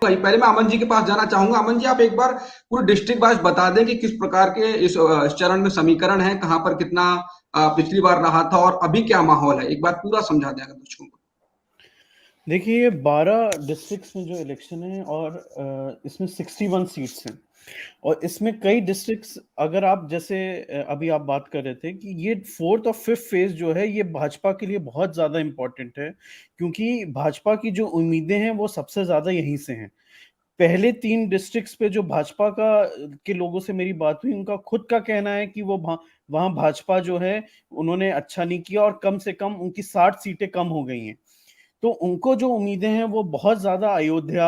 ही। पहले मैं अमन जी के पास जाना चाहूंगा। अमन जी, आप एक बार पूरे डिस्ट्रिक्ट वाइज बता दें कि किस प्रकार के इस चरण में समीकरण है, कहाँ पर कितना पिछली बार रहा था और अभी क्या माहौल है, एक बार पूरा समझा दें अगर दर्शकों को। देखिए, ये 12 डिस्ट्रिक्ट्स में जो इलेक्शन है और इसमें 61 सीट्स हैं और इसमें कई डिस्ट्रिक्ट्स, अगर आप जैसे अभी आप बात कर रहे थे कि ये फोर्थ और फिफ्थ फेज जो है ये भाजपा के लिए बहुत ज़्यादा इम्पोर्टेंट है, क्योंकि भाजपा की जो उम्मीदें हैं वो सबसे ज़्यादा यहीं से हैं। पहले 3 डिस्ट्रिक्ट्स पे जो भाजपा का के लोगों से मेरी बात हुई, उनका खुद का कहना है कि वो वहाँ भाजपा जो है उन्होंने अच्छा नहीं किया और कम से कम उनकी 60 सीटें कम हो गई हैं। तो उनको जो उम्मीदें हैं वो बहुत ज्यादा अयोध्या,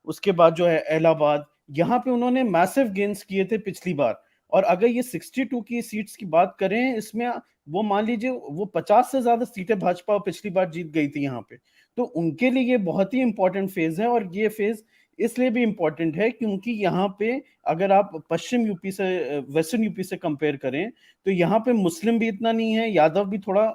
उसके बाद जो है इलाहाबाद, यहाँ पे उन्होंने मैसिव गेन्स किए थे पिछली बार। और अगर ये 62 की सीट्स की बात करें, इसमें वो मान लीजिए वो 50 से ज्यादा सीटें भाजपा पिछली बार जीत गई थी यहाँ पे। तो उनके लिए ये बहुत ही इंपॉर्टेंट फेज है और ये फेज इसलिए भी इंपॉर्टेंट है क्योंकि यहाँ पे अगर आप पश्चिम यूपी से वेस्टर्न यूपी से कंपेयर करें तो यहाँ पे मुस्लिम भी इतना नहीं है, यादव भी थोड़ा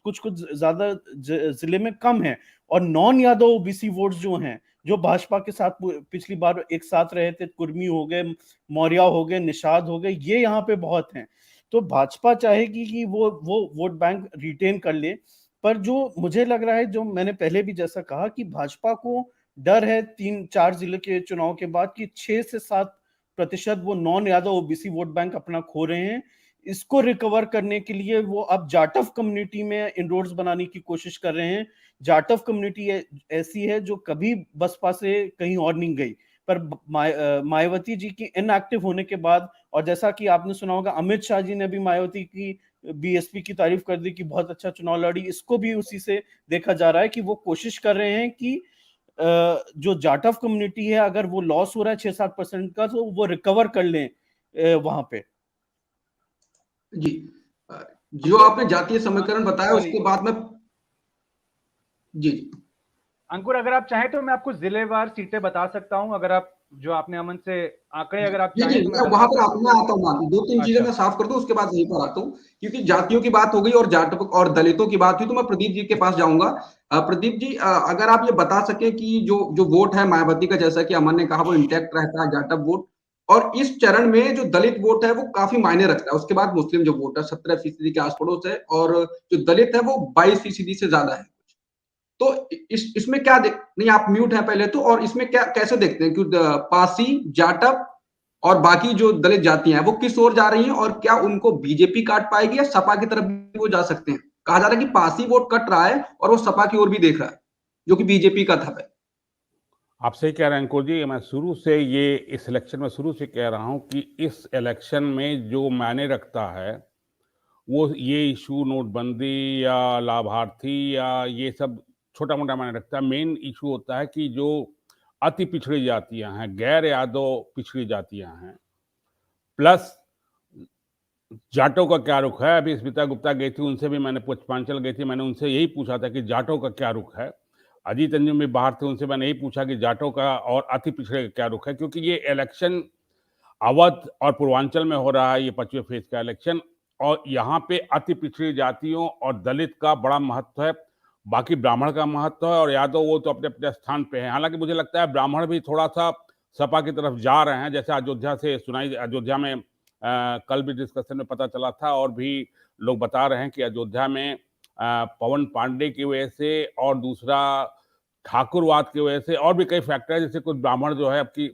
कुछ कुछ ज्यादा जिले में कम है। और नॉन यादव ओबीसी वोट्स जो हैं, जो भाजपा के साथ पिछली बार एक साथ रहे थे, कुर्मी हो गए, मौर्य हो गए, निषाद हो गए, ये यहाँ पे बहुत हैं। तो भाजपा चाहेगी कि वो वोट बैंक रिटेन कर ले। पर जो मुझे लग रहा है, जो मैंने पहले भी जैसा कहा कि भाजपा को डर है 3-4 जिले के चुनाव के बाद कि 6 से 7% वो non Yadav OBC vote bank अपना खो रहे हैं। इसको रिकवर करने के लिए वो अब जाटव कम्युनिटी में इनरोड्स बनाने की कोशिश कर रहे हैं। जाटव कम्युनिटी ऐसी है जो कभी बसपा से कहीं और नहीं गई, पर मायावती जी की इनएक्टिव होने के बाद, और जैसा कि आपने सुना होगा अमित शाह जी ने भी मायावती की बीएसपी की तारीफ कर दी कि बहुत अच्छा चुनाव लड़ी, इसको भी उसी से देखा जा रहा है कि वो कोशिश कर रहे हैं कि जो जाटव कम्युनिटी है, अगर वो लॉस हो रहा है 6-7% का, तो वो रिकवर कर लें वहां पे। जी, जो आपने जातीय समीकरण बताया सॉरी उसके बाद में जी जी अंकुर, अगर आप चाहें तो मैं आपको जिलेवार सीटें बता सकता हूं। अगर आप जो आपने अमन से आंकड़े अगर आप जी चाहें जी, तो मैं मैं बता वहां पर सकता मैं आता हूँ। मान दो तीन हूं। चीजें अच्छा, मैं साफ कर दूं, उसके बाद यहीं पर आता हूँ। क्योंकि जातियों की बात हो गई और जाट और दलितों की बात हुई, तो मैं प्रदीप जी के पास जाऊंगा। प्रदीप जी, अगर आप ये बता सके कि जो जो वोट है मायावती का, जैसा कि अमन ने कहा, वो इंटैक्ट रहता है जाटव वोट, और इस चरण में जो दलित वोट है वो काफी मायने रखता है। उसके बाद मुस्लिम जो वोट है 17% के आस पड़ोस है, और जो दलित है वो 22% से ज्यादा है। तो इसमें क्या देख नहीं, आप म्यूट है पहले तो, और इसमें क्या कैसे देखते हैं कि पासी, जाटव और बाकी जो दलित जातियां हैं वो किस ओर जा रही हैं, और क्या उनको बीजेपी काट पाएगी या सपा की तरफ भी वो जा सकते हैं? कहा जा रहा है कि पासी वोट कट रहा है और वो सपा की ओर भी देख रहा है, जो कि बीजेपी का था। आप सही कह रहे हैं अंकुर जी। मैं शुरू से ये इस इलेक्शन में शुरू से कह रहा हूं कि इस इलेक्शन में जो मायने रखता है वो ये इशू नोटबंदी या लाभार्थी या ये सब छोटा मोटा मायने रखता है। मेन इशू होता है कि जो अति पिछड़ी जातियां हैं, गैर यादव पिछड़ी जातियां हैं, प्लस जाटों का क्या रुख है। अभी स्मिता गुप्ता गई थी, उनसे भी मैंने पुष्पांचल गई थी, मैंने उनसे यही पूछा था कि जाटों का क्या रुख है। अजीत अंजुम भी बाहर थे, उनसे मैंने यही पूछा कि जाटों का और अति पिछड़े का क्या रुख है, क्योंकि ये इलेक्शन अवध और पूर्वांचल में हो रहा है, ये 5वें फेज का इलेक्शन, और यहाँ पे अति पिछड़ी जातियों और दलित का बड़ा महत्व है। बाकी ब्राह्मण का महत्व है और यादव वो तो अपने अपने स्थान पे है। हालांकि मुझे लगता है ब्राह्मण भी थोड़ा सा सपा की तरफ जा रहे हैं, जैसे अयोध्या से सुनाई, अयोध्या में कल भी डिस्कशन में पता चला था और भी लोग बता रहे हैं कि अयोध्या में पवन पांडे की वजह से और दूसरा ठाकुरवाद की वजह से और भी कई फैक्टर है, जैसे कुछ ब्राह्मण जो है आपकी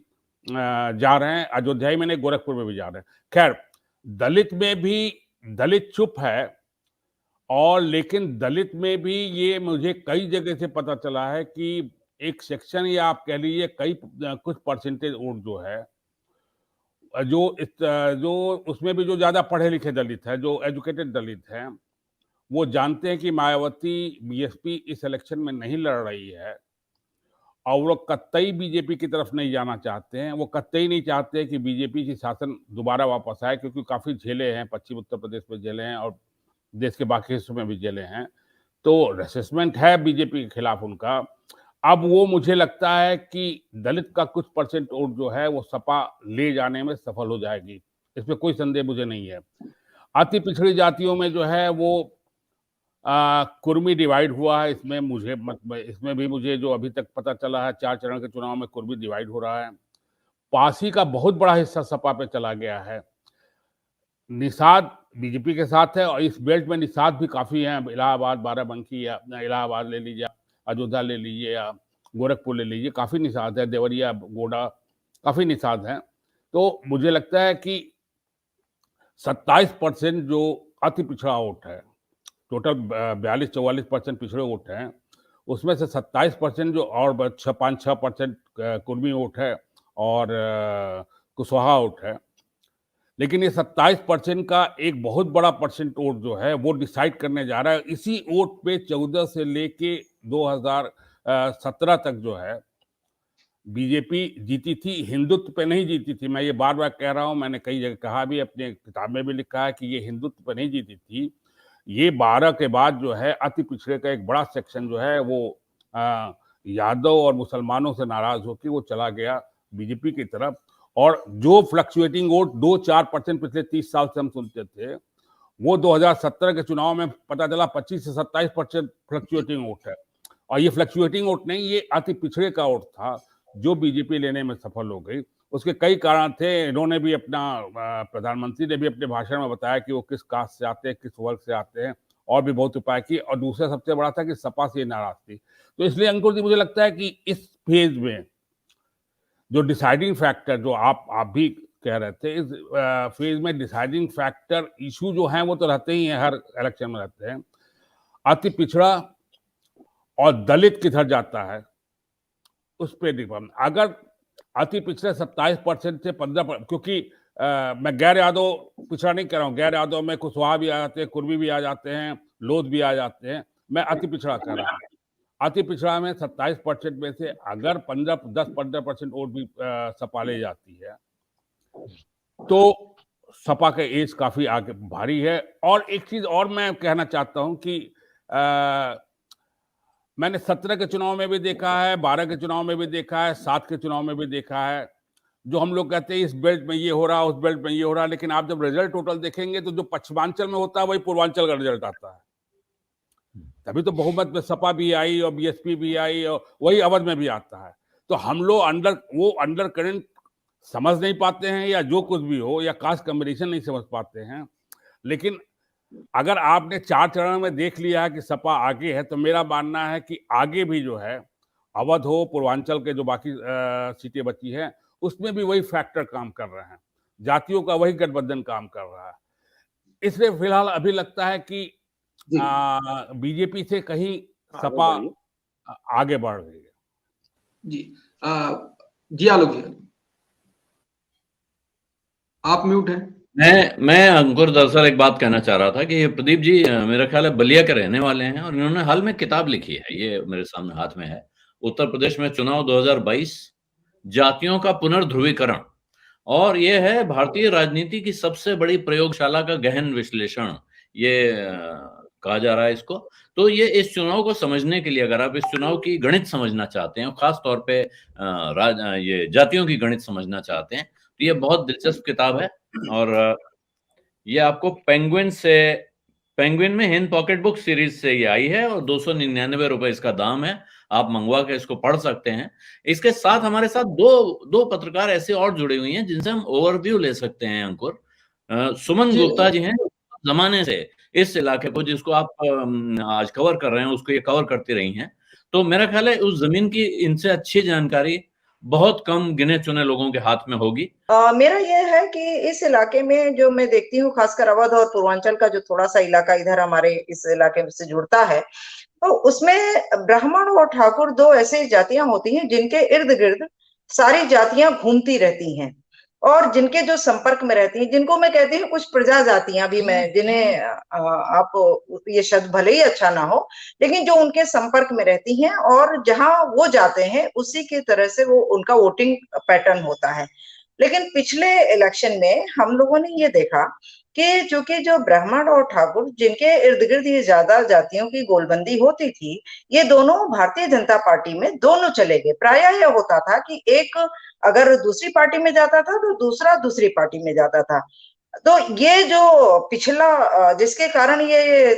जा रहे हैं अयोध्या ही में नहीं, गोरखपुर में भी जा रहे हैं। खैर, दलित में भी दलित चुप है, और लेकिन दलित में भी ये मुझे कई जगह से पता चला है कि एक सेक्शन या आप कह लीजिए कई कुछ परसेंटेज वोट जो है जो उसमें भी जो ज्यादा पढ़े लिखे दलित है, जो एजुकेटेड दलित है, वो जानते हैं कि मायावती बीएसपी इस इलेक्शन में नहीं लड़ रही है और वो कतई बीजेपी की तरफ नहीं जाना चाहते हैं। वो कतई नहीं चाहते कि बीजेपी की शासन दोबारा वापस आए, क्योंकि काफी झेले हैं, पश्चिम उत्तर प्रदेश में झेले हैं और देश के बाकी हिस्सों में भी झेले हैं। तो रेसिस्टेंट है बीजेपी के खिलाफ उनका। अब वो मुझे लगता है कि दलित का कुछ परसेंट वोट जो है वो सपा ले जाने में सफल हो जाएगी, इसमें कोई संदेह मुझे नहीं है। अति पिछड़ी जातियों में जो है वो कुर्मी डिवाइड हुआ है, इसमें इसमें भी मुझे जो अभी तक पता चला है 4 चरण के चुनाव में कुर्मी डिवाइड हो रहा है। पासी का बहुत बड़ा हिस्सा सपा पे चला गया है। निषाद बीजेपी के साथ है और इस बेल्ट में निषाद भी काफी हैं। इलाहाबाद, बाराबंकी या इलाहाबाद ले लीजिए, अयोध्या ले लीजिए या गोरखपुर ले लीजिए, काफी निषाद है। देवरिया, गोडा, काफी निषाद हैं। तो मुझे लगता है कि 27% जो अति पिछड़ा वोट है, टोटल 42-44% पिछड़े वोट हैं, उसमें से 27% जो और 5-6% कुर्मी वोट है और कुशवाहा वोट है। लेकिन ये 27% का एक बहुत बड़ा परसेंट वोट जो है वो डिसाइड करने जा रहा है। इसी वोट पे 14 से लेके 2017 तक जो है बीजेपी जीती थी, हिंदुत्व पे नहीं जीती थी। मैं ये बार बार कह रहा हूं, मैंने कई जगह कहा भी, अपने किताब में भी लिखा है कि ये हिंदुत्व पे नहीं जीती थी। ये 12 के बाद जो है अति पिछड़े का एक बड़ा सेक्शन जो है वो यादव और मुसलमानों से नाराज होकर वो चला गया बीजेपी की तरफ। और जो फ्लक्चुएटिंग वोट 2-4% पिछले 30 साल से हम सुनते थे, वो 2017 के चुनाव में पता चला 25 से 27% फ्लक्चुएटिंग वोट है। और ये फ्लक्चुएटिंग वोट नहीं, ये अति पिछड़े का वोट था जो बीजेपी लेने में सफल हो गई। उसके कई कारण थे। इन्होंने भी अपना, प्रधानमंत्री ने भी अपने भाषण में बताया कि वो किस कास्ट से आते हैं, किस वर्ग से आते हैं, और भी बहुत उपाय किए। और दूसरा सबसे बड़ा था कि सपा से नाराज थी। तो इसलिए अंकुर जी, मुझे लगता है कि इस फेज में जो डिसाइडिंग फैक्टर, जो आप भी कह रहे थे, इस फेज में डिसाइडिंग फैक्टर इशू जो हैं वो तो रहते ही हैं, हर इलेक्शन में रहते हैं। अति पिछड़ा और दलित किधर जाता है उस पर डिपेंड। अगर अति पिछड़े 27% से 15%, क्योंकि मैं गैर यादव पिछड़ा नहीं कह रहा हूँ, गैर यादव में कुशवाहा भी आ जाते हैं, कुर्मी भी आ जाते हैं, लोध भी आ जाते हैं, मैं अति पिछड़ा कह रहा हूँ। अति पिछड़ा में 27% में से अगर 10-15% वोट भी सपा ले जाती है तो सपा का एज काफी आगे भारी है। और एक चीज और मैं कहना चाहता हूं कि मैंने 17 के चुनाव में भी देखा है, 12 के चुनाव में भी देखा है, 7 के चुनाव में भी देखा है, जो हम लोग कहते हैं इस बेल्ट में ये हो रहा, उस बेल्ट में ये हो रहा, लेकिन आप जब रिजल्ट टोटल देखेंगे तो जो पश्चिमांचल में होता है वही पूर्वांचल का रिजल्ट आता है। तभी तो बहुमत में सपा भी आई और बीएसपी भी आई और वही अवध में भी आता है। तो हम लोग अंडर करंट समझ नहीं पाते हैं, या जो कुछ भी हो, या कास्ट कॉम्बिनेशन नहीं समझ पाते हैं। लेकिन अगर आपने 4 चरण में देख लिया है कि सपा आगे है, तो मेरा मानना है कि आगे भी जो है, अवध हो, पूर्वांचल के जो बाकी सीटें बची हैं, उसमें भी वही फैक्टर काम कर रहे हैं, जातियों का वही गठबंधन काम कर रहा है। इसलिए फिलहाल अभी लगता है कि बीजेपी से कहीं सपा आगे बढ़ रही है। जी आलोक जी, आप म्यूट हैं। मैं अंकुर दरअसल एक बात कहना चाह रहा था कि प्रदीप जी मेरा ख्याल है बलिया के रहने वाले हैं और इन्होंने हाल में किताब लिखी है, ये मेरे सामने हाथ में है, उत्तर प्रदेश में चुनाव 2022, जातियों का पुनर्ध्रुवीकरण। और ये है भारतीय राजनीति की सबसे बड़ी प्रयोगशाला का गहन विश्लेषण, ये कहा जा रहा है इसको। तो ये इस चुनाव को समझने के लिए, अगर आप इस चुनाव की गणित समझना चाहते हैं, खास तौर पे ये जातियों की गणित समझना चाहते हैं, तो ये बहुत दिलचस्प किताब है। और ये आपको पेंगुइन में हिंद पॉकेट बुक सीरीज से ये आई है और 299 रुपए इसका दाम है। आप मंगवा के इसको पढ़ सकते हैं। इसके साथ हमारे साथ दो पत्रकार ऐसे और जुड़े हुए हैं जिनसे हम ओवरव्यू ले सकते हैं अंकुर। सुमन गुप्ता जी हैं, जमाने से इस इलाके को जिसको आप आज कवर कर रहे हैं उसको ये कवर करती रही हैं। तो मेरा ख्याल है उस जमीन की इनसे अच्छी जानकारी बहुत कम गिने चुने लोगों के हाथ में होगी। मेरा यह है कि इस इलाके में जो मैं देखती हूँ, खासकर अवध और पूर्वांचल का जो थोड़ा सा इलाका इधर हमारे इस इलाके से जुड़ता है, तो उसमें ब्राह्मण और ठाकुर दो ऐसे जातियां होती हैं जिनके इर्द गिर्द सारी जातियां घूमती रहती हैं और जिनके जो संपर्क में रहती हैं, जिनको मैं कहती हूँ कुछ प्रजा जातियां भी, मैं जिन्हें आप ये शब्द भले ही अच्छा ना हो, लेकिन जो उनके संपर्क में रहती हैं और जहां वो जाते हैं उसी की तरह से वो उनका वोटिंग पैटर्न होता है। लेकिन पिछले इलेक्शन में हम लोगों ने ये देखा कि चूंकि जो ब्राह्मण और ठाकुर जिनके इर्द गिर्द ये ज्यादा जातियों की गोलबंदी होती थी, ये दोनों भारतीय जनता पार्टी में दोनों चले गए। प्रायः यह होता था कि एक अगर दूसरी पार्टी में जाता था तो दूसरा दूसरी पार्टी में जाता था। तो ये जो पिछला जिसके कारण ये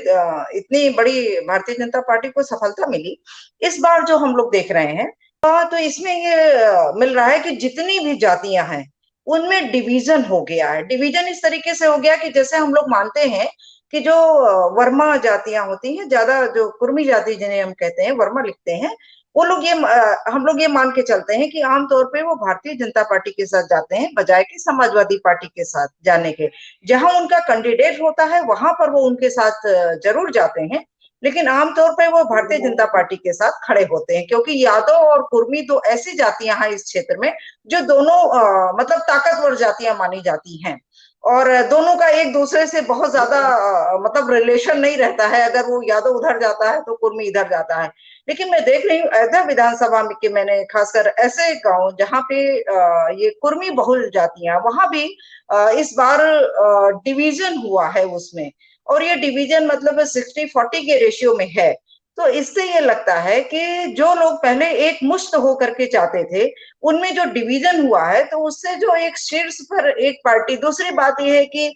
इतनी बड़ी भारतीय जनता पार्टी को सफलता मिली, इस बार जो हम लोग देख रहे हैं, तो इसमें ये मिल रहा है कि जितनी भी जातियां हैं उनमें डिवीजन हो गया है। डिवीजन इस तरीके से हो गया कि जैसे हम लोग मानते हैं कि जो वर्मा जातियां होती हैं, ज्यादा जो कुर्मी जाति जिन्हें हम कहते हैं, वर्मा लिखते हैं, वो लोग हम लोग ये मान के चलते हैं कि आमतौर पे वो भारतीय जनता पार्टी के साथ जाते हैं बजाय कि समाजवादी पार्टी के साथ जाने के। जहां उनका कैंडिडेट होता है वहां पर वो उनके साथ जरूर जाते हैं, लेकिन आमतौर पर वो भारतीय जनता पार्टी के साथ खड़े होते हैं, क्योंकि यादव और कुर्मी दो ऐसी जातियां हैं इस क्षेत्र में जो दोनों मतलब ताकतवर जातियां मानी जाती हैं, और दोनों का एक दूसरे से बहुत ज्यादा मतलब रिलेशन नहीं रहता है। अगर वो यादव उधर जाता है तो कुर्मी इधर जाता है। लेकिन मैं देख रही हूँ अयोध्या विधानसभा में कि मैंने खासकर ऐसे गांव जहां पे ये कुर्मी बहुल जातियां, वहां भी इस बार डिवीजन हुआ है उसमें, और ये डिवीजन मतलब 60-40 के रेशियो में है। तो इससे ये लगता है कि जो लोग पहले एक मुश्त होकर के चाहते थे, उनमें जो डिवीजन हुआ है, तो उससे जो एक शीर्ष पर एक पार्टी। दूसरी बात यह है कि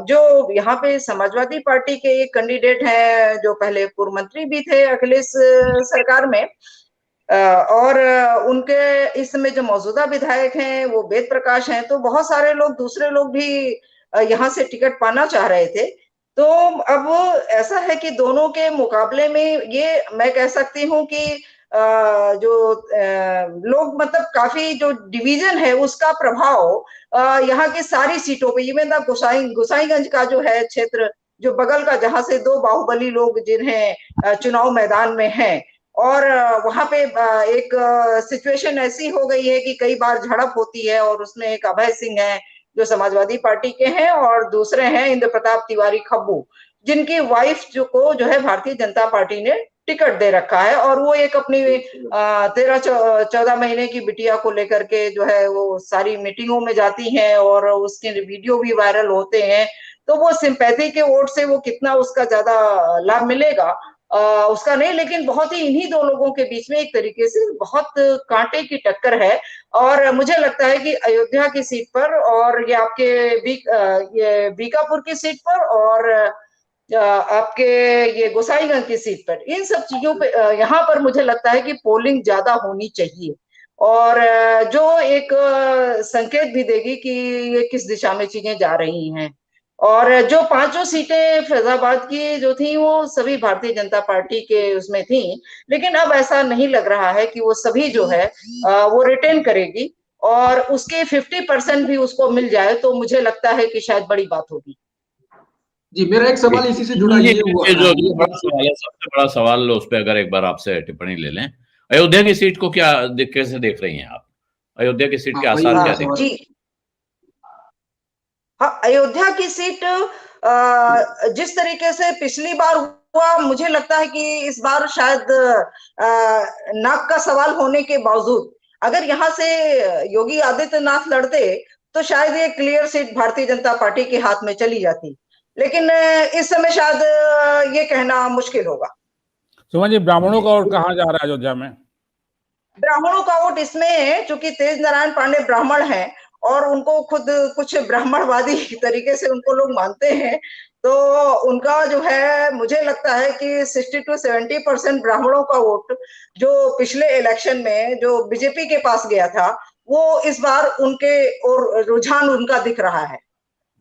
जो यहाँ पे समाजवादी पार्टी के एक कैंडिडेट हैं जो पहले पूर्व मंत्री भी थे अखिलेश सरकार में, और उनके इस समय जो मौजूदा विधायक हैं वो वेद प्रकाश हैं, तो बहुत सारे लोग, दूसरे लोग भी यहाँ से टिकट पाना चाह रहे थे। तो अब ऐसा है कि दोनों के मुकाबले में ये मैं कह सकती हूँ कि जो लोग मतलब काफी जो डिवीजन है उसका प्रभाव यहाँ की सारी सीटों पे, इवन गोसाईगंज का जो है क्षेत्र जो बगल का, जहां से दो बाहुबली लोग जिन्हें चुनाव मैदान में हैं, और वहां पे एक सिचुएशन ऐसी हो गई है कि कई बार झड़प होती है, और उसमें एक अभय सिंह है जो समाजवादी पार्टी के हैं, और दूसरे हैं इंद्र प्रताप तिवारी खब्बू, जिनकी वाइफ जो है भारतीय जनता पार्टी ने टिकट दे रखा है, और वो एक अपनी 13-14 महीने की बिटिया को लेकर के जो है वो सारी मीटिंगों में जाती हैं, और उसके वीडियो भी वायरल होते हैं। तो वो सिंपैथी के वोट से वो कितना उसका ज्यादा लाभ मिलेगा उसका नहीं, लेकिन बहुत ही इन्हीं दो लोगों के बीच में एक तरीके से बहुत कांटे की टक्कर है। और मुझे लगता है कि अयोध्या की सीट पर, और ये आपके ये बीकापुर की सीट पर, और आपके ये गोसाईगंज की सीट पर, इन सब चीजों पे यहाँ पर मुझे लगता है कि पोलिंग ज्यादा होनी चाहिए, और जो एक संकेत भी देगी कि ये किस दिशा में चीजें जा रही हैं। और जो 5 सीटें फैजाबाद की जो थी वो सभी भारतीय जनता पार्टी के उसमें थी, लेकिन अब ऐसा नहीं लग रहा है कि वो सभी जो है वो रिटेन करेगी, और उसके 50% भी उसको मिल जाए तो मुझे लगता है कि शायद बड़ी बात होगी। जी, मेरा एक सवाल इसी से जुड़ा ये हुआ, जो बड़ा सवाल है, सबसे बड़ा सवाल उस पर अगर एक बार आपसे टिप्पणी ले लें, अयोध्या की सीट को कैसे देख रही हैं आप? अयोध्या की सीट के आसार क्या देख रही हैं? हाँ, अयोध्या की सीट जिस तरीके से पिछली बार हुआ, मुझे लगता है कि इस बार शायद नाक का सवाल होने के बावजूद अगर यहाँ से योगी आदित्यनाथ लड़ते तो शायद ये clear seat Bharatiya Janata party के हाथ में चली जाती, लेकिन इस समय शायद ये कहना मुश्किल होगा। सुमन जी, ब्राह्मणों का वोट कहाँ जा रहा है अयोध्या में? ब्राह्मणों का वोट इसमें, चूंकि तेज नारायण पांडे ब्राह्मण हैं और उनको खुद कुछ ब्राह्मणवादी तरीके से उनको लोग मानते हैं, तो उनका जो है मुझे लगता है कि 60-70% ब्राह्मणों का वोट जो पिछले इलेक्शन में जो बीजेपी के पास गया था, वो इस बार उनके और रुझान उनका दिख रहा है।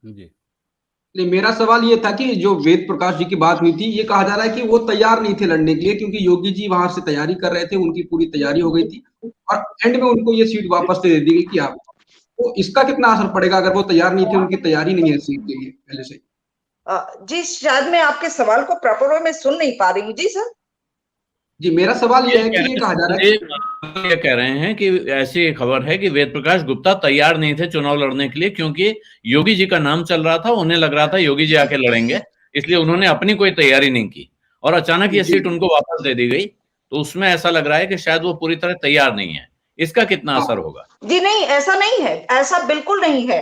जी, नहीं, मेरा सवाल ये था कि जो वेद प्रकाश जी की बात हुई थी, ये कहा जा रहा है कि वो तैयार नहीं थे लड़ने के लिए, क्योंकि योगी जी वहां से तैयारी कर रहे थे, उनकी पूरी तैयारी हो गई थी, और एंड में उनको ये सीट वापस दे दी गई कि आप, तो इसका कितना असर पड़ेगा अगर वो तैयार नहीं थे, उनकी तैयारी नहीं है सीट के लिए पहले से? जी, शायद मैं आपके सवाल को प्रॉपर वे में सुन नहीं पा रही हूँ। जी सर। जी, मेरा सवाल ये है कि ये कहा जा रहा है कि ये कह रहे हैं कि ऐसी खबर है कि वेद प्रकाश गुप्ता तैयार नहीं थे चुनाव लड़ने के लिए, क्योंकि योगी जी का नाम चल रहा था, उन्हें लग रहा था योगी जी आके लड़ेंगे, इसलिए उन्होंने अपनी कोई तैयारी नहीं की, और अचानक ये सीट उनको वापस दे दी गई। तो उसमें ऐसा लग रहा है कि शायद वो पूरी तरह तैयार नहीं है। इसका कितना असर होगा? जी नहीं, ऐसा नहीं है, ऐसा बिल्कुल नहीं है।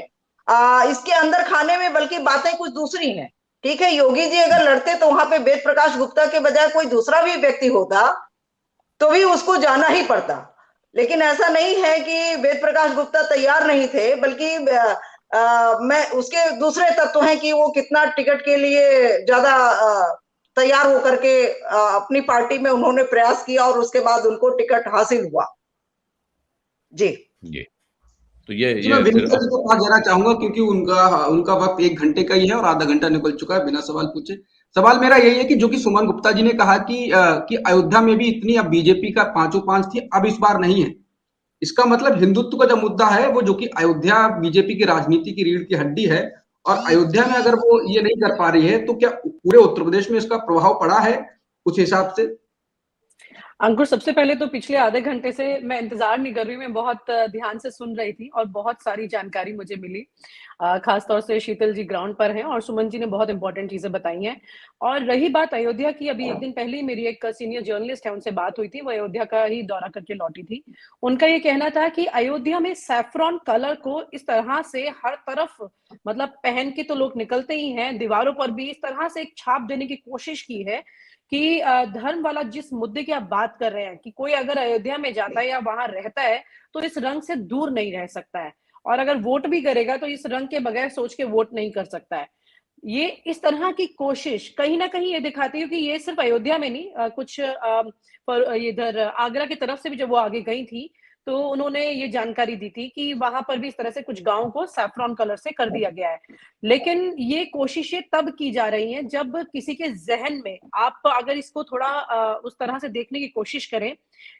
इसके अंदर खाने में बल्कि बातें कुछ दूसरी हैं। ठीक है, योगी जी अगर लड़ते तो वहां पे वेद प्रकाश गुप्ता के बजाय कोई दूसरा भी व्यक्ति होता तो भी उसको जाना ही पड़ता, लेकिन ऐसा नहीं है कि वेद प्रकाश गुप्ता तैयार नहीं थे, बल्कि मैं उसके दूसरे तत्व हैं कि वो कितना टिकट के लिए ज्यादा तैयार होकर के अपनी पार्टी में उन्होंने प्रयास किया और उसके बाद उनको टिकट हासिल हुआ। जी जी, तो ये मैं फिर विनीता जी को पास जाना चाहूंगा क्योंकि उनका उनका वक्त 1 घंटे का ही है और आधा घंटा निकल चुका है बिना सवाल पूछे। सवाल मेरा यही है कि जो कि सुमन गुप्ता जी ने कहा कि अयोध्या में भी इतनी अब बीजेपी का 5 थी, अब इस बार नहीं है। इसका मतलब हिंदुत्व का जो मुद्दा है वो जो कि अयोध्या बीजेपी की राजनीति की रीढ़ की हड्डी है और अयोध्या में अगर वो ये नहीं कर पा रही है तो क्या पूरे उत्तर प्रदेश में इसका प्रभाव पड़ा है कुछ हिसाब से? अंकुर, सबसे पहले तो पिछले आधे घंटे से मैं इंतजार नहीं कर रही हूँ, मैं बहुत ध्यान से सुन रही थी और बहुत सारी जानकारी मुझे मिली। खास तौर से शीतल जी ग्राउंड पर हैं और सुमन जी ने बहुत इंपॉर्टेंट चीजें बताई हैं। और रही बात अयोध्या की, अभी एक दिन पहले ही मेरी एक सीनियर जर्नलिस्ट है, उनसे बात हुई थी, वो अयोध्या का ही दौरा करके लौटी थी। उनका ये कहना था कि अयोध्या में सैफ्रॉन कलर को इस तरह से हर तरफ मतलब पहन के तो लोग निकलते ही हैं, दीवारों पर भी इस तरह से एक छाप देने की कोशिश की है कि धर्म वाला जिस मुद्दे की आप बात कर रहे हैं कि कोई अगर अयोध्या में जाता है या वहां रहता है तो इस रंग से दूर नहीं रह सकता है, और अगर वोट भी करेगा तो इस रंग के बगैर सोच के वोट नहीं कर सकता है। ये इस तरह की कोशिश कहीं ना कहीं ये दिखाती है कि ये सिर्फ अयोध्या में नहीं, कुछ पर इधर आगरा की तरफ से भी जब वो आगे गई थी तो उन्होंने ये जानकारी दी थी कि वहां पर भी इस तरह से कुछ गांवों को सैफ्रॉन कलर से कर दिया गया है। लेकिन ये कोशिशें तब की जा रही हैं जब किसी के जहन में आप अगर इसको थोड़ा उस तरह से देखने की कोशिश करें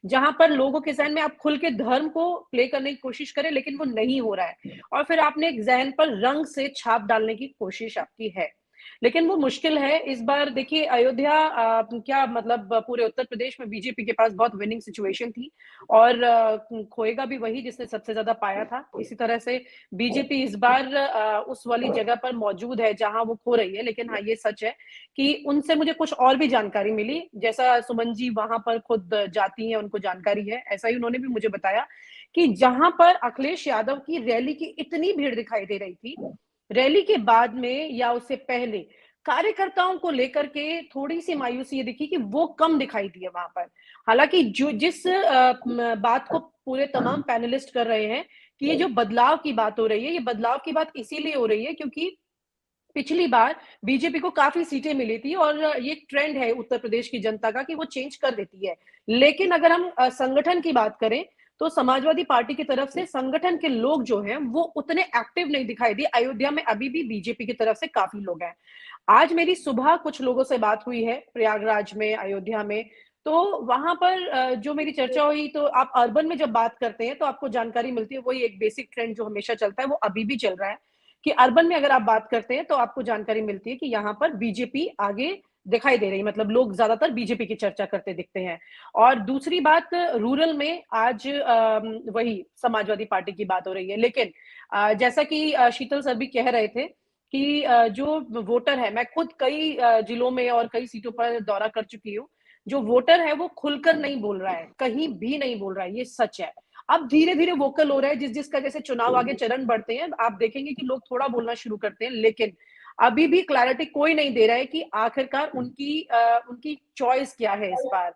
जहां पर लोगों के जहन में आप खुल के धर्म को प्ले करने की कोशिश करें, लेकिन वो नहीं हो रहा है और फिर आपने एक जहन पर रंग से छाप डालने की कोशिश आपकी है, लेकिन वो मुश्किल है। इस बार देखिए अयोध्या क्या मतलब पूरे उत्तर प्रदेश में बीजेपी के पास बहुत विनिंग सिचुएशन थी और खोएगा भी वही जिसने सबसे ज्यादा पाया था। इसी तरह से बीजेपी इस बार उस वाली जगह पर मौजूद है जहां वो खो रही है। लेकिन हाँ ये सच है कि उनसे मुझे कुछ और भी जानकारी मिली, जैसा सुमन जी वहां पर खुद जाती हैं उनको जानकारी है, ऐसा ही उन्होंने भी मुझे बताया कि जहां पर अखिलेश यादव की रैली की इतनी भीड़ दिखाई दे रही थी, रैली के बाद में या उससे पहले कार्यकर्ताओं को लेकर के थोड़ी सी मायूसी ये दिखी कि वो कम दिखाई दिए वहां पर। हालांकि जो जिस बात को पूरे तमाम पैनलिस्ट कर रहे हैं कि ये जो बदलाव की बात हो रही है, ये बदलाव की बात इसीलिए हो रही है क्योंकि पिछली बार बीजेपी को काफी सीटें मिली थी और ये ट्रेंड है उत्तर प्रदेश की जनता का कि वो चेंज कर देती है। लेकिन अगर हम संगठन की बात करें तो समाजवादी पार्टी की तरफ से संगठन के लोग जो हैं वो उतने एक्टिव नहीं दिखाई दिए। अयोध्या में अभी भी बीजेपी की तरफ से काफी लोग हैं। आज मेरी सुबह कुछ लोगों से बात हुई है प्रयागराज में, अयोध्या में, तो वहां पर जो मेरी चर्चा हुई, तो आप अर्बन में जब बात करते हैं तो आपको जानकारी मिलती है, वही एक बेसिक ट्रेंड जो हमेशा चलता है वो अभी भी चल रहा है कि अर्बन में अगर आप बात करते हैं तो आपको जानकारी मिलती है कि यहाँ पर बीजेपी आगे दिखाई दे रही, मतलब लोग ज्यादातर बीजेपी की चर्चा करते दिखते हैं। और दूसरी बात, रूरल में आज वही समाजवादी पार्टी की बात हो रही है। लेकिन जैसा कि शीतल सर भी कह रहे थे कि जो वोटर है, मैं खुद कई जिलों में और कई सीटों पर दौरा कर चुकी हूँ, जो वोटर है वो खुलकर नहीं बोल रहा है, कहीं भी नहीं बोल रहा है, ये सच है। अब धीरे धीरे वोकल हो रहा है, जिसका जैसे चुनाव आगे चरण बढ़ते हैं आप देखेंगे कि लोग थोड़ा बोलना शुरू करते हैं, लेकिन अभी भी क्लैरिटी कोई नहीं दे रहा है कि आखिरकार उनकी चॉइस क्या है इस बार।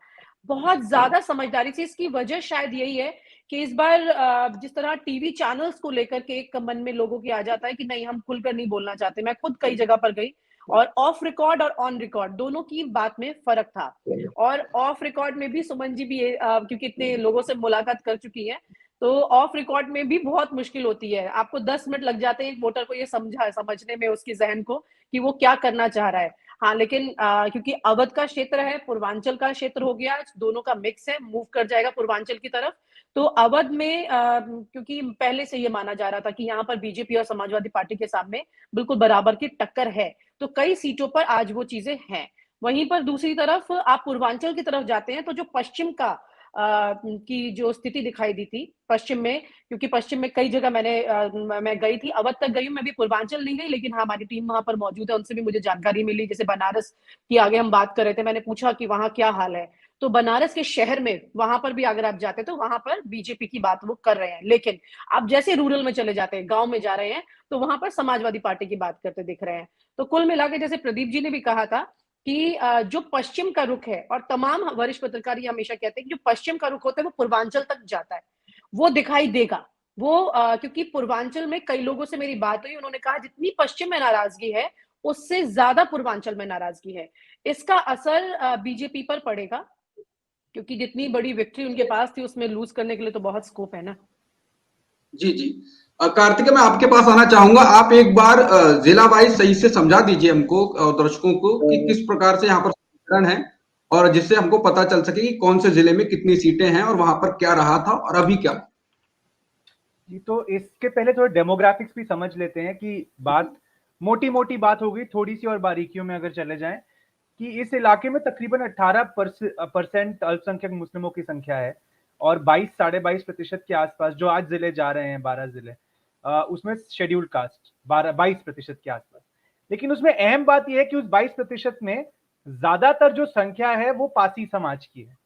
बहुत ज्यादा समझदारी से, इसकी वजह शायद यही है कि इस बार जिस तरह टीवी चैनल्स को लेकर के एक मन में लोगों की आ जाता है कि नहीं हम खुलकर नहीं बोलना चाहते। मैं खुद कई जगह पर गई और ऑफ रिकॉर्ड और ऑन रिकॉर्ड दोनों की बात में फर्क था। और ऑफ रिकॉर्ड में भी सुमन जी भी क्योंकि इतने लोगों से मुलाकात कर चुकी है, तो ऑफ रिकॉर्ड में भी बहुत मुश्किल होती है। आपको 10 मिनट लग जाते हैं एक वोटर को ये समझने में, उसकी जहन को कि वो क्या करना चाह रहा है। हाँ, लेकिन क्योंकि अवध का क्षेत्र है, पूर्वांचल का क्षेत्र हो गया, दोनों का मिक्स है, मूव कर जाएगा पूर्वांचल की तरफ। तो अवध में क्योंकि पहले से ये माना जा रहा था कि यहाँ पर बीजेपी और समाजवादी पार्टी के सामने बिल्कुल बराबर की टक्कर है, तो कई सीटों पर आज वो चीजें हैं। वहीं पर दूसरी तरफ आप पूर्वांचल की तरफ जाते हैं तो जो पश्चिम का की जो स्थिति दिखाई दी थी पश्चिम में, क्योंकि पश्चिम में कई जगह मैं गई थी, अवध तक गई हूँ, मैं भी पूर्वांचल नहीं गई, लेकिन हाँ हमारी टीम वहां पर मौजूद है, उनसे भी मुझे जानकारी मिली। जैसे बनारस की आगे हम बात कर रहे थे, मैंने पूछा कि वहां क्या हाल है, तो बनारस के शहर में वहां पर भी अगर आप जाते तो वहां पर बीजेपी की बात वो कर रहे हैं। लेकिन आप जैसे रूरल में चले जाते हैं, गांव में जा रहे हैं, तो वहां पर समाजवादी पार्टी की बात करते दिख रहे हैं। तो कुल मिला के जैसे प्रदीप जी ने भी कहा था कि जो पश्चिम का रुख है, और तमाम वरिष्ठ पत्रकार ये हमेशा कहते हैं कि जो पश्चिम का रुख होता है वो पूर्वांचल तक जाता है, वो दिखाई देगा। वो क्योंकि पूर्वांचल में कई लोगों से मेरी बात हुई, उन्होंने कहा जितनी पश्चिम में नाराजगी है, उससे ज्यादा पूर्वांचल में नाराजगी है। इसका असर बीजेपी पर पड़ेगा, क्योंकि जितनी बड़ी विक्ट्री उनके पास थी उसमें लूज करने के लिए तो बहुत स्कोप है ना। जी जी। कार्तिक, मैं आपके पास आना चाहूंगा। आप एक बार जिला वाइज सही से समझा दीजिए हमको और दर्शकों को कि किस प्रकार से यहाँ पर समीकरण है, और जिससे हमको पता चल सके कि कौन से जिले में कितनी सीटें हैं और वहां पर क्या रहा था और अभी क्या। जी, तो इसके पहले थोड़ा डेमोग्राफिक्स भी समझ लेते हैं कि बात मोटी मोटी बात हो गई, थोड़ी सी और बारीकियों में अगर चले जाएं कि इस इलाके में तकरीबन 18% अल्पसंख्यक मुस्लिमों की संख्या है और 22-22.5% के आसपास जो आज जिले जा रहे हैं, 12 जिले, उसमें शेड्यूल्ड कास्ट 22% के आसपास। लेकिन उसमें अहम बात यह है कि उस 22% में ज्यादातर जो संख्या है वो पासी समाज की है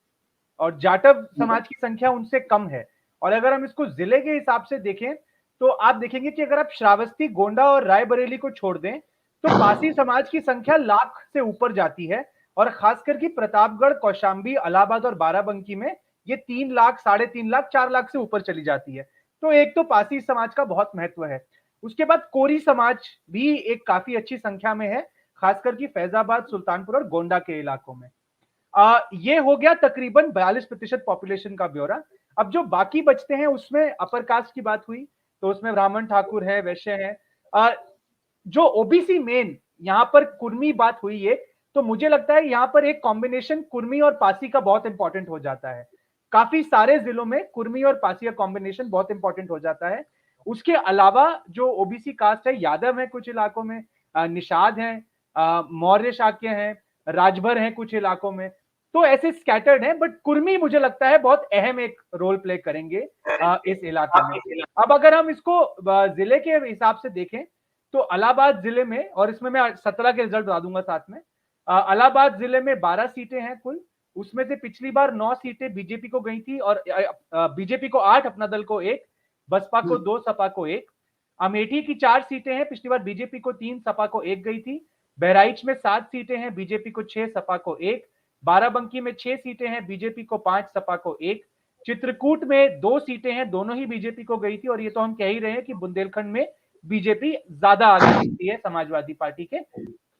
और जाटव समाज की संख्या उनसे कम है। और अगर हम इसको जिले के हिसाब से देखें तो आप देखेंगे कि अगर आप श्रावस्ती, गोंडा और रायबरेली को छोड़ दें तो पासी समाज की संख्या लाख से ऊपर जाती है और खासकर कि प्रतापगढ़, कौशाम्बी, इलाहाबाद और बाराबंकी में ये 3 लाख, 3.5 लाख, 4 लाख से ऊपर चली जाती है। तो एक तो पासी समाज का बहुत महत्व है। उसके बाद कोरी समाज भी एक काफी अच्छी संख्या में है, खासकर कि फैजाबाद, सुल्तानपुर और गोंडा के इलाकों में। ये हो गया तकरीबन 42% पॉपुलेशन का ब्यौरा। अब जो बाकी बचते हैं उसमें अपर कास्ट की बात हुई तो उसमें ब्राह्मण, ठाकुर है, वैश्य है। जो ओबीसी मेन यहाँ पर कुर्मी बात हुई है, तो मुझे लगता है यहाँ पर एक कॉम्बिनेशन कुर्मी और पासी का बहुत इंपॉर्टेंट हो जाता है। काफी सारे जिलों में कुर्मी और पासी का कॉम्बिनेशन बहुत इंपॉर्टेंट हो जाता है। उसके अलावा जो ओबीसी कास्ट है, यादव है कुछ इलाकों में, निषाद है, मौर्य शाक्य है, राजभर है कुछ इलाकों में, तो ऐसे स्कैटर्ड है। बट कुर्मी मुझे लगता है बहुत अहम एक रोल प्ले करेंगे इस इलाके में। अब अगर हम इसको जिले के हिसाब से देखें तो इलाहाबाद जिले में, और इसमें मैं 17 के रिजल्ट बता दूंगा साथ में, इलाहाबाद जिले में 12 सीटें हैं कुल। उसमें से पिछली बार 9 सीटें बीजेपी को गई थी और बीजेपी को 8, अपना दल को 1, बसपा को 2, सपा को 1। अमेठी की 4 सीटें हैं, पिछली बार बीजेपी को 3, सपा को 1 गई थी। बहराइच में 7 सीटें हैं, बीजेपी को 6, सपा को 1। बाराबंकी में 6 सीटें हैं, बीजेपी को 5, सपा को 1। चित्रकूट में 2 सीटें हैं, दोनों ही बीजेपी को गई थी और ये तो हम कह ही रहे हैं कि बुंदेलखंड में बीजेपी ज्यादा आगे दिखती है समाजवादी पार्टी के।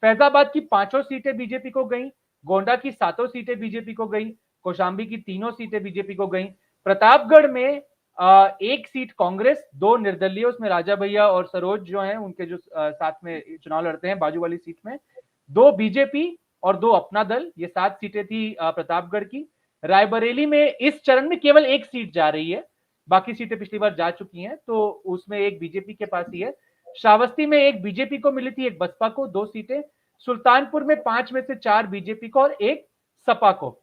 फैजाबाद की 5 सीटें बीजेपी को गई, गोंडा की 7 सीटें बीजेपी को गई, कौशाम्बी की 3 सीटें बीजेपी को गई। प्रतापगढ़ में 1 सीट कांग्रेस, 2 निर्दलीय, उसमें राजा भैया और सरोज जो हैं उनके जो साथ में चुनाव लड़ते हैं बाजू वाली सीट में, 2 बीजेपी और 2 अपना दल, ये 7 सीटें थी प्रतापगढ़ की। रायबरेली में इस चरण में केवल 1 सीट जा रही है, बाकी सीटें पिछली बार जा चुकी हैं, तो उसमें 1 बीजेपी के पास ही है। श्रावस्ती में 1 बीजेपी को मिली थी, 1 बसपा को, 2 सीटें। सुल्तानपुर में 5 में से 4 बीजेपी को और 1 सपा को।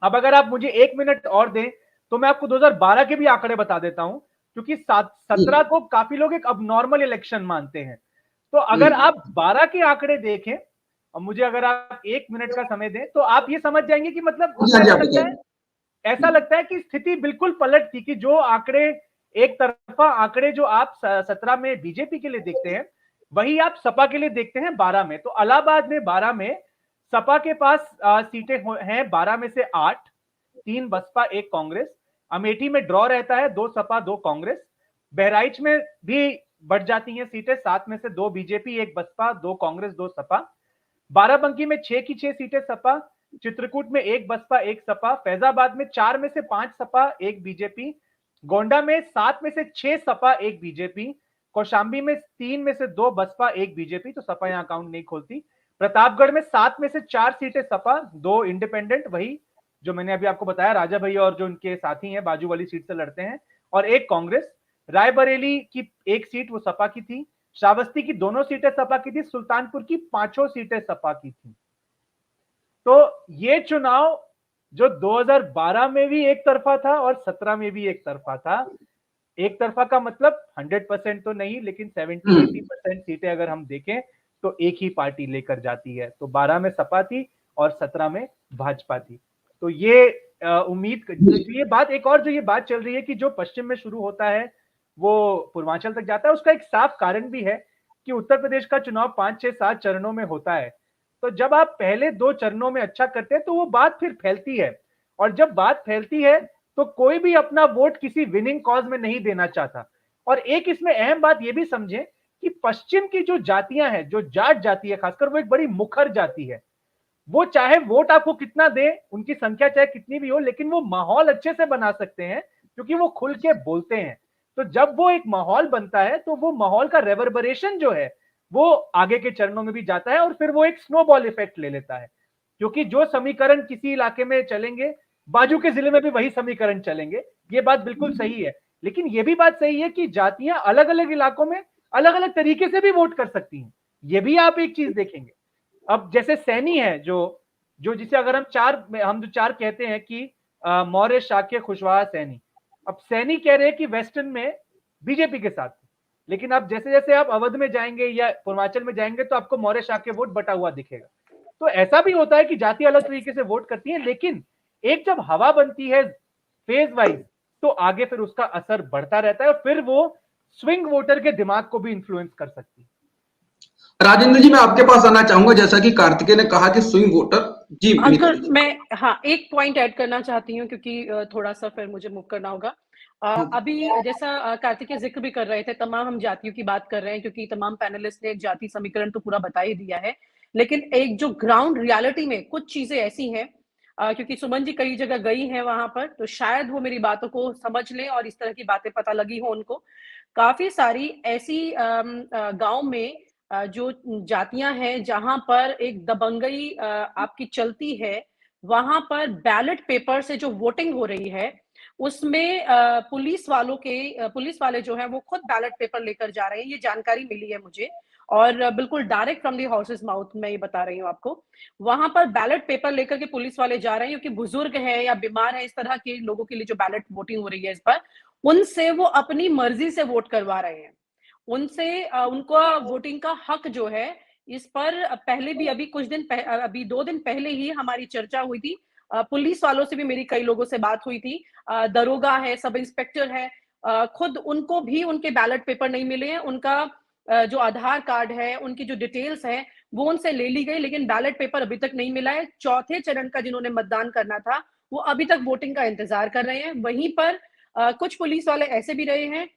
अब अगर आप मुझे 1 मिनट और दें तो मैं आपको 2012 के भी आंकड़े बता देता हूं, क्योंकि 17 को काफी लोग एक अबनॉर्मल इलेक्शन मानते हैं। तो अगर आप 12 के आंकड़े देखें और मुझे अगर आप 1 मिनट का समय दें तो आप ये समझ जाएंगे कि मतलब ऐसा लगता है कि स्थिति बिल्कुल पलट थी कि जो आंकड़े एक तरफा आंकड़े जो आप 17 में बीजेपी के लिए देखते हैं वही आप सपा के लिए देखते हैं 12 में। तो इलाहाबाद में 12 में सपा के पास सीटें हैं 12 में से 8, 3 बसपा, 1 कांग्रेस। अमेठी में ड्रॉ रहता है, 2 सपा, 2 कांग्रेस। बहराइच में भी बढ़ जाती हैं सीटें, 7 में से 2 बीजेपी, 1 बसपा, 2 कांग्रेस, 2 सपा। बाराबंकी में 6 की 6 सीटें सपा, चित्रकूट में 1 बसपा, 1 सपा, फैजाबाद में 4 में से 5 सपा, 1 बीजेपी, गोंडा में 7 में से 6 सपा, 1 बीजेपी, कौशाम्बी में 3 में से 2 बसपा, 1 बीजेपी, तो सपा यहां अकाउंट नहीं खोलती। प्रतापगढ़ में 7 में से 4 सीटें सपा, 2 इंडिपेंडेंट, वही जो मैंने अभी आपको बताया, राजा भैया और जो उनके साथी हैं बाजू वाली सीट से लड़ते हैं, और 1 कांग्रेस। रायबरेली की 1 सीट वो सपा की थी, श्रावस्ती की 2 सीटें सपा की थी, सुल्तानपुर की 5 सीटें सपा की थी। तो ये चुनाव जो 2012 में भी एक तरफा था और 17 में भी एक तरफा था। एक तरफा का मतलब 100% तो नहीं, लेकिन 70-80% सीटें अगर हम देखें तो एक ही पार्टी लेकर जाती है। तो 12 में सपा थी और 17 में भाजपा थी। तो ये उम्मीद, ये बात एक और जो ये बात चल रही है कि जो पश्चिम में शुरू होता है वो पूर्वांचल तक जाता है, उसका एक साफ कारण भी है कि उत्तर प्रदेश का चुनाव 5, 6, 7 चरणों में होता है। तो जब आप पहले 2 चरणों में अच्छा करते हैं तो वो बात फिर फैलती है, और जब बात फैलती है तो कोई भी अपना वोट किसी विनिंग कॉज में नहीं देना चाहता। और एक इसमें अहम बात ये भी समझें कि पश्चिम की जो जातियां हैं, जो जाट जाति है खासकर, वो एक बड़ी मुखर जाति है। वो चाहे वोट आपको कितना दे, उनकी संख्या चाहे कितनी भी हो, लेकिन वो माहौल अच्छे से बना सकते हैं क्योंकि वो खुल के बोलते हैं। तो जब वो एक माहौल बनता है तो वो माहौल का रेवरबरेशन जो है वो आगे के चरणों में भी जाता है और फिर वो एक स्नोबॉल इफेक्ट ले लेता है, क्योंकि जो समीकरण किसी इलाके में चलेंगे, बाजू के जिले में भी वही समीकरण चलेंगे। ये बात बिल्कुल सही है, लेकिन ये भी बात सही है कि जातियां अलग अलग इलाकों में अलग अलग तरीके से भी वोट कर सकती हैं। ये भी आप एक चीज देखेंगे। अब जैसे सैनी है जो जिसे अगर हम जो चार कहते हैं कि मौर्य, शाक्य, कुशवाहा, सैनी। अब सैनी कह रहे हैं कि वेस्टर्न में बीजेपी के साथ, लेकिन अब जैसे जैसे आप अवध में जाएंगे या पूर्वांचल में जाएंगे तो आपको मौर्य, शाक्य वोट बटा हुआ दिखेगा। तो ऐसा भी होता है कि जाति अलग तरीके से वोट करती है, लेकिन एक जब हवा बनती है फेज वाइज तो आगे फिर उसका असर बढ़ता रहता है और फिर वो स्विंग वोटर के दिमाग को भी इन्फ्लुएंस कर सकती है। राजेंद्र जी, मैं आपके पास आना चाहूंगा। जैसा कि कार्तिकेय ने कहा कि स्विंग वोटर, जी अंकुर, मैं एक पॉइंट ऐड करना चाहती हूँ क्योंकि थोड़ा सा फिर मुझे मूव करना होगा। अभी जैसा कार्तिकेय जिक्र भी कर रहे थे, तमाम हम जातियों की बात कर रहे हैं क्योंकि तमाम पैनलिस्ट ने एक जाति समीकरण तो पूरा बता ही दिया है, लेकिन एक जो ग्राउंड रियलिटी में कुछ चीजें ऐसी हैं, क्योंकि सुमन जी कई जगह गई हैं वहां पर, तो शायद वो मेरी बातों को समझ लें और इस तरह की बातें पता लगी हो उनको। काफी सारी ऐसी गांव में जो जातियां हैं जहां पर एक दबंगई आपकी चलती है, वहां पर बैलेट पेपर से जो वोटिंग हो रही है उसमें पुलिस वाले जो है वो खुद बैलेट पेपर लेकर जा रहे हैं। ये जानकारी मिली है मुझे और बिल्कुल direct from the horses mouth में ये बता रही हूँ आपको। वहां पर बैलेट पेपर लेकर के पुलिस वाले जा रहे हैं क्योंकि बुजुर्ग हैं या बीमार हैं, इस तरह के लोगों के लिए जो बैलेट वोटिंग हो रही है इस पर, उनसे वो अपनी मर्जी से वोट करवा रहे हैं। उनसे उनका वोटिंग का हक जो है, इस पर पहले भी अभी 2 दिन पहले ही हमारी चर्चा हुई थी। पुलिस वालों से भी मेरी कई लोगों से बात हुई थी। दरोगा है, सब इंस्पेक्टर है, खुद उनको भी उनके बैलेट पेपर नहीं मिले हैं। उनका जो आधार कार्ड है, उनकी जो डिटेल्स है वो उनसे ले ली गई, लेकिन बैलेट पेपर अभी तक नहीं मिला है। चौथे चरण का जिन्होंने मतदान करना था वो अभी तक वोटिंग का इंतजार कर रहे हैं। वहीं पर कुछ पुलिस वाले ऐसे भी रहे हैं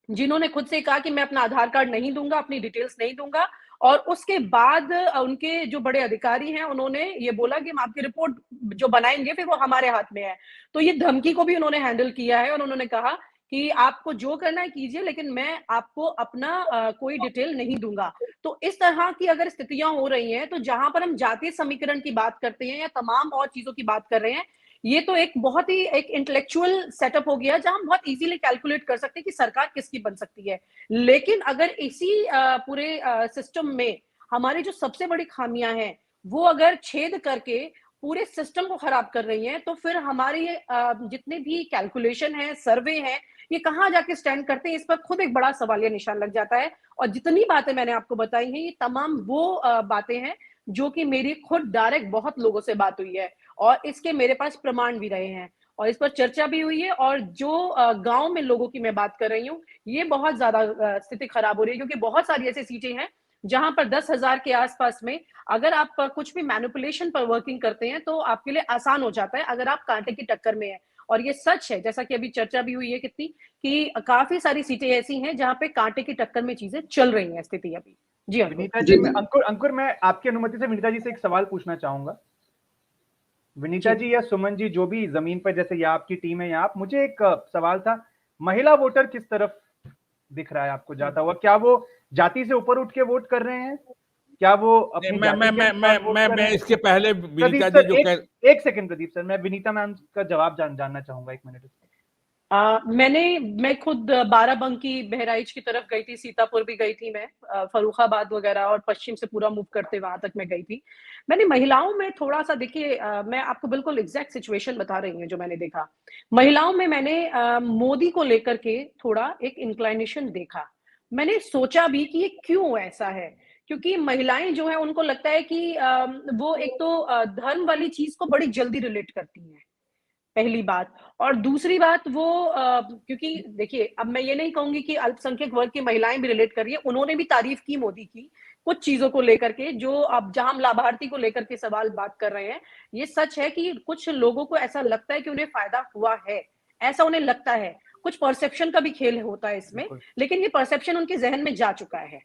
जिन्होंने खुद से कहा कि मैं अपना आधार कार्ड नहीं दूंगा, अपनी डिटेल्स नहीं दूंगा, और उसके बाद उनके जो बड़े अधिकारी हैं उन्होंने ये बोला कि हम आपकी रिपोर्ट जो बनाएंगे फिर वो हमारे हाथ में है। तो ये धमकी को भी उन्होंने हैंडल किया है और उन्होंने कहा कि आपको जो करना है कीजिए, लेकिन मैं आपको अपना कोई डिटेल नहीं दूंगा। तो इस तरह की अगर स्थितियां हो रही हैं, तो जहां पर हम जातीय समीकरण की बात करते हैं या तमाम और चीजों की बात कर रहे हैं, ये तो एक बहुत ही एक इंटेलेक्चुअल सेटअप हो गया जहां हम बहुत इजीली कैलकुलेट कर सकते हैं कि सरकार किसकी बन सकती है। लेकिन अगर इसी पूरे सिस्टम में हमारी जो सबसे बड़ी खामियां हैं वो अगर छेद करके पूरे सिस्टम को खराब कर रही हैं, तो फिर हमारी जितने भी कैलकुलेशन है, सर्वे है, ये कहाँ जाके स्टैंड करते हैं, इस पर खुद एक बड़ा सवालिया निशान लग जाता है। और जितनी बातें मैंने आपको बताई हैं, ये तमाम वो बातें हैं जो कि मेरी खुद डायरेक्ट बहुत लोगों से बात हुई है और इसके मेरे पास प्रमाण भी रहे हैं और इस पर चर्चा भी हुई है। और जो गांव में लोगों की मैं बात कर रही हूँ, ये बहुत ज्यादा स्थिति खराब हो रही है क्योंकि बहुत सारी ऐसी सीटें हैं जहां पर 10,000 के आसपास में अगर आप कुछ भी मैनिपुलेशन पर वर्किंग करते हैं तो आपके लिए आसान हो जाता है अगर आप कांटे की टक्कर में हैं। और ये सच है, जैसा कि अभी चर्चा भी हुई है कितनी, कि काफी सारी सीटें ऐसी हैं जहां पे कांटे की टक्कर में चीजें चल रही हैं स्थिति अभी। जी विनीता जी, अंकुर मैं आपकी अनुमति से विनीता जी से एक सवाल पूछना चाहूंगा। विनीता जी या सुमन जी, जो भी जमीन पर, जैसे या आपकी टीम है या आप, मुझे एक सवाल था, महिला वोटर किस तरफ दिख रहा है आपको जाता हुआ? क्या वो जाति से ऊपर उठ के वोट कर रहे हैं? क्या वो अपनी मैं इसके पहले विनीता जी जो एक सेकंड प्रदीप सर, मैं विनीता मैम का जवाब जानना चाहूंगा, 1 मिनट। मैं खुद बाराबंकी, बहराइच की तरफ गई थी, सीतापुर भी गई थी मैं, फर्रुखाबाद वगैरह, और पश्चिम से पूरा मूव करते वहां तक मैं गई थी। मैंने महिलाओं में थोड़ा सा, देखिए मैं आपको बिल्कुल एग्जैक्ट सिचुएशन बता रही हूँ जो मैंने देखा। महिलाओं में मैंने मोदी को लेकर के थोड़ा एक इंक्लाइनेशन देखा। मैंने सोचा भी कि ये क्यों ऐसा है, क्योंकि महिलाएं जो है उनको लगता है कि वो एक तो धर्म वाली चीज को बड़ी जल्दी रिलेट करती हैं, पहली बात। और दूसरी बात वो क्योंकि देखिए, अब मैं ये नहीं कहूंगी कि अल्पसंख्यक वर्ग की महिलाएं भी रिलेट कर रही है, उन्होंने भी तारीफ की मोदी की कुछ चीजों को लेकर के, जो अब जहां हम लाभार्थी को लेकर के सवाल बात कर रहे हैं, ये सच है कि कुछ लोगों को ऐसा लगता है कि उन्हें फायदा हुआ है, ऐसा उन्हें लगता है। कुछ परसेप्शन का भी खेल होता है इसमें, लेकिन ये परसेप्शन उनके जहन में जा चुका है,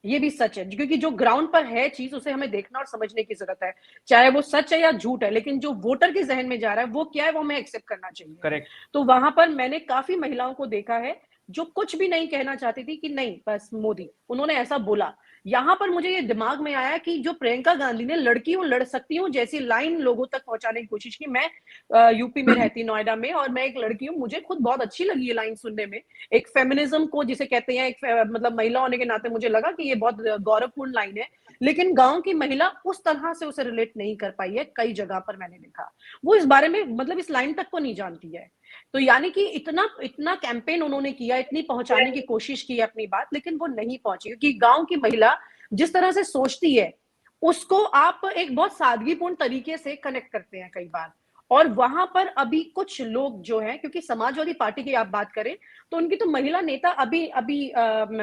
ये भी सच है, क्योंकि जो ग्राउंड पर है चीज उसे हमें देखना और समझने की जरूरत है, चाहे वो सच है या झूठ है, लेकिन जो वोटर के जहन में जा रहा है वो क्या है, वो हमें एक्सेप्ट करना चाहिए। करेक्ट। तो वहां पर मैंने काफी महिलाओं को देखा है जो कुछ भी नहीं कहना चाहती थी कि नहीं बस मोदी, उन्होंने ऐसा बोला। यहाँ पर मुझे ये दिमाग में आया कि जो प्रियंका गांधी ने लड़की हूं लड़ सकती हूँ जैसी लाइन लोगों तक पहुंचाने की कोशिश की। मैं यूपी में रहती, नोएडा में, और मैं एक लड़की हूँ, मुझे खुद बहुत अच्छी लगी ये लाइन सुनने में। एक फेमिनिज्म को जिसे कहते हैं, एक मतलब महिला होने के नाते मुझे लगा कि ये बहुत गौरवपूर्ण लाइन है, लेकिन गांव की महिला उस तरह से उसे रिलेट नहीं कर पाई है। कई जगह पर मैंने देखा वो इस बारे में मतलब इस लाइन तक को नहीं जानती है। तो यानी कि इतना कैंपेन उन्होंने किया, इतनी पहुंचाने की कोशिश की अपनी बात, लेकिन वो नहीं पहुंची, क्योंकि गांव की महिला जिस तरह से सोचती है उसको आप एक बहुत सादगीपूर्ण तरीके से कनेक्ट करते हैं कई बार। और वहां पर अभी कुछ लोग जो हैं, क्योंकि समाजवादी पार्टी की आप बात करें तो उनकी तो महिला नेता अभी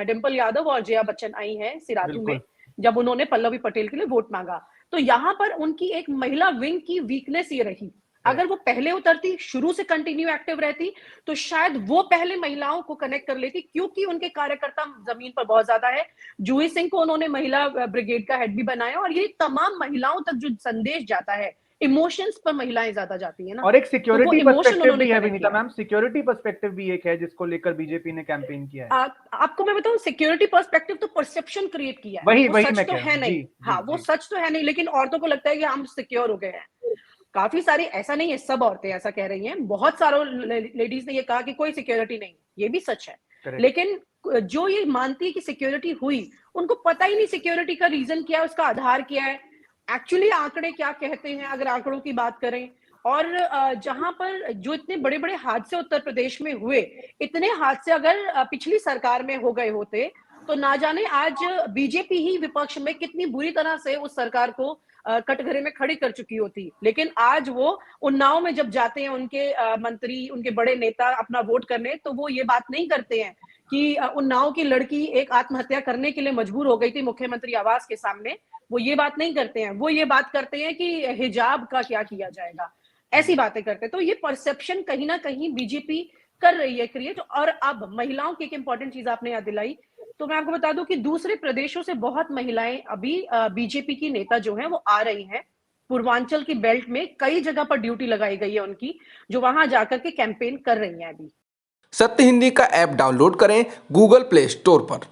डिम्पल यादव और जया बच्चन आई हैं सिराथू में, जब उन्होंने पल्लवी पटेल के लिए वोट मांगा। तो यहाँ पर उनकी एक महिला विंग की वीकनेस ये रही, अगर वो पहले उतरती, शुरू से कंटिन्यू एक्टिव रहती, तो शायद वो पहले महिलाओं को कनेक्ट कर लेती, क्योंकि उनके कार्यकर्ता जमीन पर बहुत ज्यादा है। जूही सिंह को उन्होंने महिला ब्रिगेड का हेड भी बनाया, और ये तमाम महिलाओं तक जो संदेश जाता है, इमोशंस पर महिलाएं ज्यादा जाती है ना। और एक सिक्योरिटी तो पर्सपेक्टिव भी है विनीता मैम, सिक्योरिटी पर्सपेक्टिव भी एक है जिसको लेकर बीजेपी ने कैंपेन किया है। आपको मैं बताऊं, सिक्योरिटी पर्सपेक्टिव तो परसेप्शन क्रिएट किया है, वही सच मैं तो कह रहा है हूं। नहीं। हाँ, वो सच तो है नहीं, लेकिन औरतों को लगता है कि हम सिक्योर हो गए हैं। काफी सारे, ऐसा नहीं है सब औरतें ऐसा कह रही हैं, बहुत सारे लेडीज ने ये कहा कि कोई सिक्योरिटी नहीं, ये भी सच है। लेकिन जो ये मानती है कि सिक्योरिटी हुई, उनको पता ही नहीं सिक्योरिटी का रीजन क्या है, उसका आधार क्या है, एक्चुअली आंकड़े क्या कहते हैं, अगर आंकड़ों की बात करें। और जहां पर जो इतने बड़े बड़े हादसे उत्तर प्रदेश में हुए, इतने हादसे अगर पिछली सरकार में हो गए होते तो ना जाने आज बीजेपी ही विपक्ष में कितनी बुरी तरह से उस सरकार को कटघरे में खड़ी कर चुकी होती। लेकिन आज वो उन्नाव में जब जाते हैं उनके मंत्री, उनके बड़े नेता अपना वोट करने, तो वो ये बात नहीं करते हैं कि उन्नाव की लड़की एक आत्महत्या करने के लिए मजबूर हो गई थी मुख्यमंत्री आवास के सामने, वो ये बात नहीं करते हैं। वो ये बात करते हैं कि हिजाब का क्या किया जाएगा, ऐसी बातें करते हैं। तो ये परसेप्शन कहीं ना कहीं बीजेपी कर रही है क्रिएट। और अब महिलाओं की एक इंपॉर्टेंट चीज आपने याद दिलाई, तो मैं आपको बता दूं कि दूसरे प्रदेशों से बहुत महिलाएं अभी बीजेपी की नेता जो हैं वो आ रही हैं। पूर्वांचल की बेल्ट में कई जगह पर ड्यूटी लगाई गई है उनकी, जो वहां जाकर के कैंपेन कर रही हैं अभी। सत्य हिंदी का ऐप डाउनलोड करें गूगल प्ले स्टोर पर।